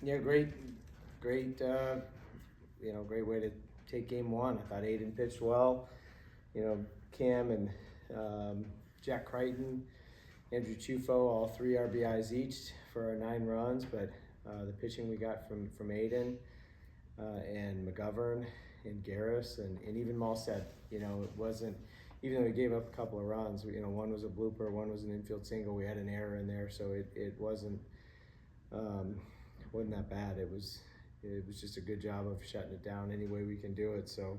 Yeah, great, great way to take game one. I thought Aiden pitched well. Cam and Jack Crichton, Andrew Chufo, all 3 RBIs each for our 9 runs. But the pitching we got from Aiden and McGovern and Garris and even Malstead, it wasn't, even though we gave up a couple of runs, one was a blooper, one was an infield single, we had an error in there, so it wasn't that bad. It was just a good job of shutting it down any way we can do it. So,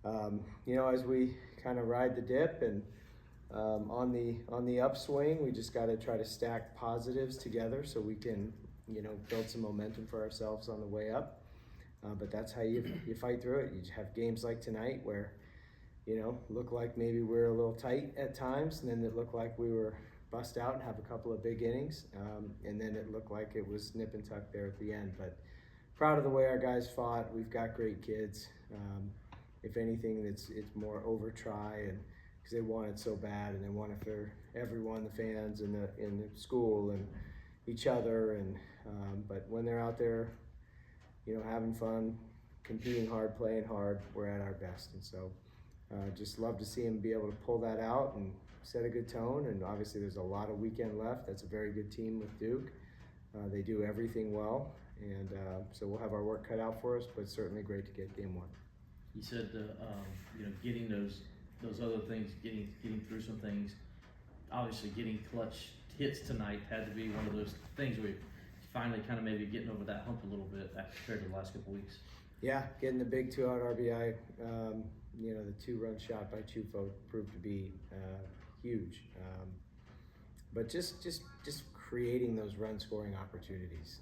as we kind of ride the dip and on the upswing, we just got to try to stack positives together so we can, build some momentum for ourselves on the way up. But that's how you fight through it. You have games like tonight where, look like maybe we're a little tight at times, and then it looked like we were bust out and have a couple of big innings, and then it looked like it was nip and tuck there at the end. But proud of the way our guys fought. We've got great kids. If anything, it's more over try, and because they want it so bad, and they want it for everyone, the fans and in the school and each other. And but when they're out there, having fun, competing hard, playing hard, we're at our best. And so just love to see them be able to pull that out and set a good tone. And obviously there's a lot of weekend left. That's a very good team with Duke. They do everything well. And so we'll have our work cut out for us, but certainly great to get game one. You said, getting those other things, getting through some things. Obviously, getting clutch hits tonight had to be one of those things where you finally kind of maybe getting over that hump a little bit compared to the last couple weeks. Yeah, getting the big 2-out RBI. The 2-run shot by Chufo proved to be huge. But just creating those run-scoring opportunities.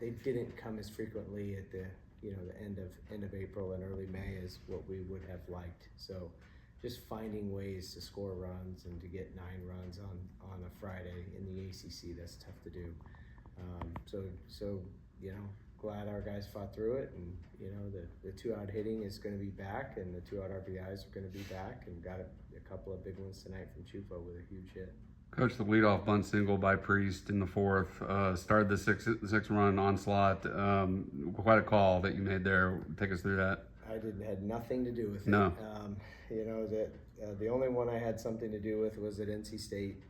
They didn't come as frequently at the end of April and early May as what we would have liked. So just finding ways to score runs and to get 9 runs on a Friday in the ACC, that's tough to do. Glad our guys fought through it, and the 2-out hitting is going to be back, and the 2-out RBIs are going to be back, and got a couple of big ones tonight from Chufo with a huge hit. Coach, the leadoff bunt single by Priest in the 4th started the 6-run onslaught. Quite a call that you made there. Take us through that. I had nothing to do with it. No. The only one I had something to do with was at NC State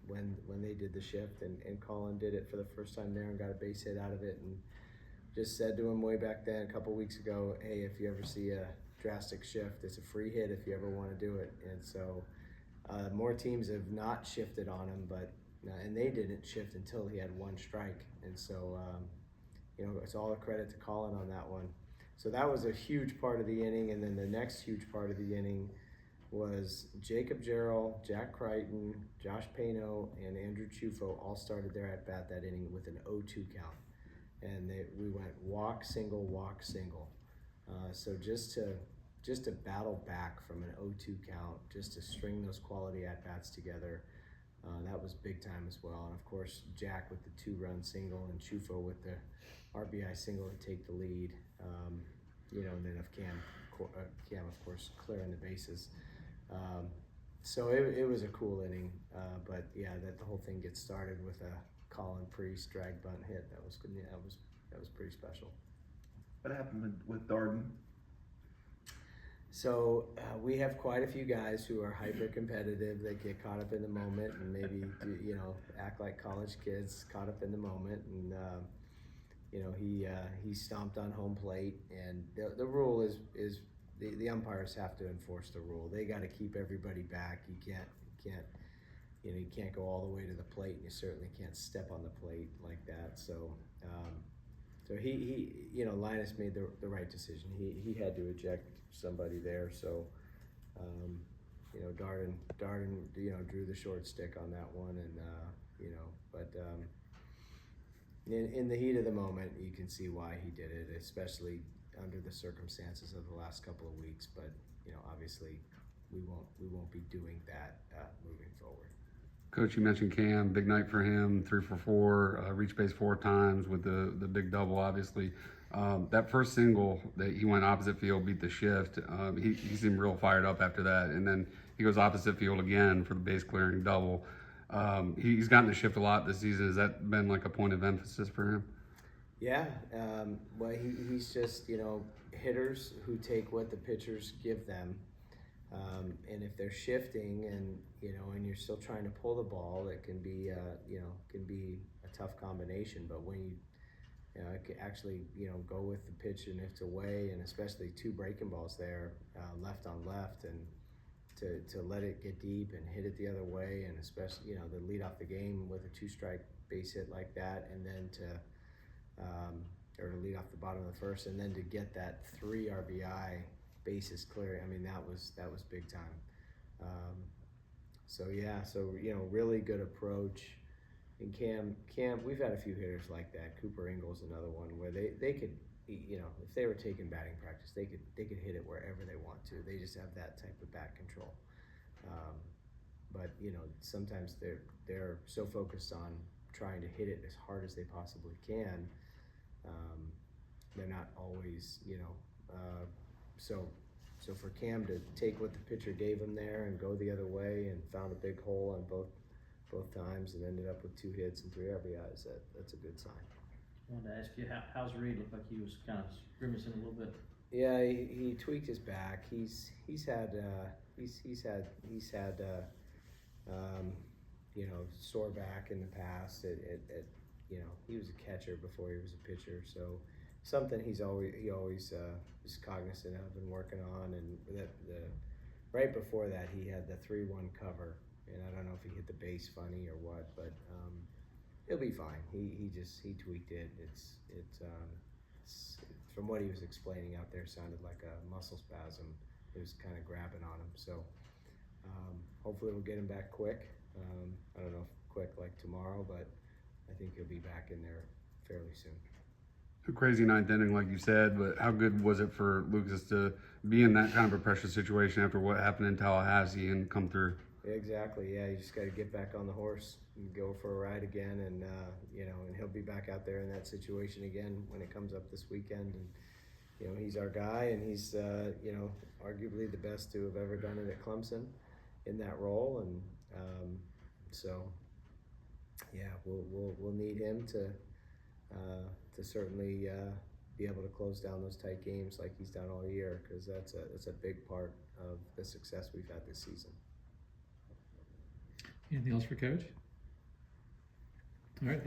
when they did the shift, and Colin did it for the first time there and got a base hit out of it, and just said to him way back then a couple weeks ago, hey, if you ever see a drastic shift, it's a free hit if you ever want to do it. And so more teams have not shifted on him, and they didn't shift until he had 1 strike. And so, it's all a credit to Colin on that one. So that was a huge part of the inning. And then the next huge part of the inning was Jacob Jarrell, Jack Crichton, Josh Pano, and Andrew Chufo all started their at bat that inning with an 0-2 count. And we went walk, single. So just to battle back from an 0-2 count, just to string those quality at-bats together, that was big time as well. And of course, Jack with the 2-run single and Chufo with the RBI single to take the lead. And then of Cam, of course, clearing the bases. So it was a cool inning. But yeah, that the whole thing gets started with a Colin Priest drag bunt hit. That was good. Yeah, that was pretty special. What happened with Darden? So we have quite a few guys who are hyper competitive. They get caught up in the moment and maybe act like college kids, caught up in the moment. And he stomped on home plate. And the rule is the umpires have to enforce the rule. They got to keep everybody back. You can't go all the way to the plate, and you certainly can't step on the plate like that. So he Linus made the right decision. He had to eject somebody there. So, Darden, drew the short stick on that one, and but in the heat of the moment, you can see why he did it, especially under the circumstances of the last couple of weeks. But obviously, we won't be doing that moving forward. Coach, you mentioned Cam, big night for him, 3 for 4, reached base 4 times with the big double, obviously. That first single that he went opposite field, beat the shift, he seemed real fired up after that. And then he goes opposite field again for the base clearing double. He's gotten the shift a lot this season. Has that been like a point of emphasis for him? Yeah, well, he's just, hitters who take what the pitchers give them. And if they're shifting and you're still trying to pull the ball, it can be a tough combination. But when I could actually go with the pitch and if it's away, and especially two breaking balls there, left on left, and to let it get deep and hit it the other way, and especially to lead off the game with a 2-strike base hit like that, and then or to lead off the bottom of the first, and then to get that 3 RBI bases clear. I mean, that was big time. So really good approach. And Cam, we've had a few hitters like that. Cooper Ingles, another one, where they could, if they were taking batting practice, they could hit it wherever they want to. They just have that type of bat control. But sometimes they're so focused on trying to hit it as hard as they possibly can. They're not always, so for Cam to take what the pitcher gave him there and go the other way and found a big hole on both times and ended up with 2 hits and 3 RBIs, that's a good sign. I wanted to ask you, how's Reed? Looked like he was kind of grimacing a little bit. Yeah, he tweaked his back. He's had sore back in the past. He was a catcher before he was a pitcher, so something he always is cognizant of and working on. And right before that, he had the 3-1 cover, and I don't know if he hit the base funny or what, but he'll be fine. He tweaked it. It's from what he was explaining out there, sounded like a muscle spasm. It was kind of grabbing on him. So hopefully we'll get him back quick. I don't know if quick like tomorrow, but I think he'll be back in there fairly soon. A crazy 9th inning, like you said, but how good was it for Lucas to be in that kind of a pressure situation after what happened in Tallahassee and come through? Exactly. Yeah, you just got to get back on the horse and go for a ride again, and and he'll be back out there in that situation again when it comes up this weekend. And he's our guy, and he's arguably the best to have ever done it at Clemson in that role, and so yeah, we'll need him to certainly be able to close down those tight games like he's done all year, because that's a big part of the success we've had this season. Anything else for Coach? All right.